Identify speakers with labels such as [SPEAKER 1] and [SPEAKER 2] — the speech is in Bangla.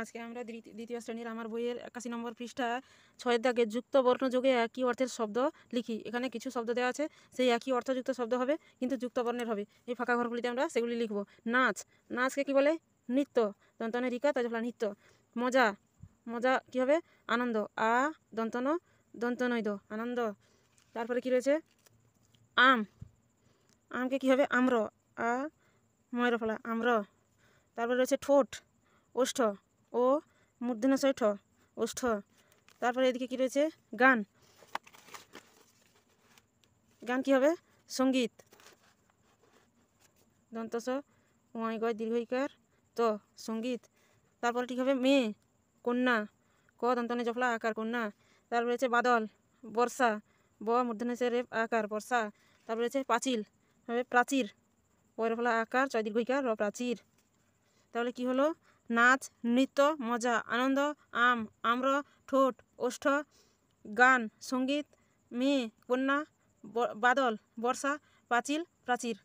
[SPEAKER 1] আজকে আমরা দ্বিতীয় শ্রেণীর আমার বইয়ের 81 নম্বর পৃষ্ঠা 6 দাগে যুক্ত বর্ণযোগে একই অর্থের শব্দ লিখি। এখানে কিছু শব্দ দেওয়া আছে, সেই একই অর্থযুক্ত শব্দ হবে কিন্তু যুক্ত বর্ণের হবে। এই ফাঁকা ঘরগুলিতে আমরা সেগুলি লিখব। নাচ, নাচকে কি বলে? নৃত্য। দন্তনে রিকা তাজফলা নৃত্য। মজা, মজা কি হবে? আনন্দ। আ দন্তন দন্তনৈদ আনন্দ। তারপরে কি রয়েছে? আম, আমকে কি হবে? আম্র। আ ময়ের ফলা আম্র। তারপরে রয়েছে ঠোঁট, ওষ্ঠ। ও মূর্ধন্যস্বয় ঠ, ওষ্ঠ। তারপরে এদিকে কি রয়েছে? গান, গান কি হবে? সঙ্গীত। দন্তস ওয়াই গয় দীর্ঘইকার তো সঙ্গীত। তারপরে ঠিক হবে মেয়ে, কন্যা। ক দন্তনে জফলা আকার কন্যা। তারপরে রয়েছে বাদল, বর্ষা। ব মূর্ধন্যস্বয় রেপ আকার বর্ষা। তারপরে রয়েছে পাঁচিল, হবে প্রাচীর। পয়ের ফলা আকার চয় দীর্ঘইকার র প্রাচীর। তাহলে কি হলো? নাচ, নৃত্য, মজা, আনন্দ, আম, আম্র, ঠোঁট, ওষ্ঠ, গান, সঙ্গীত, মেয়ে, কন্যা, বাদল, বর্ষা, পাঁচিল, প্রাচীর।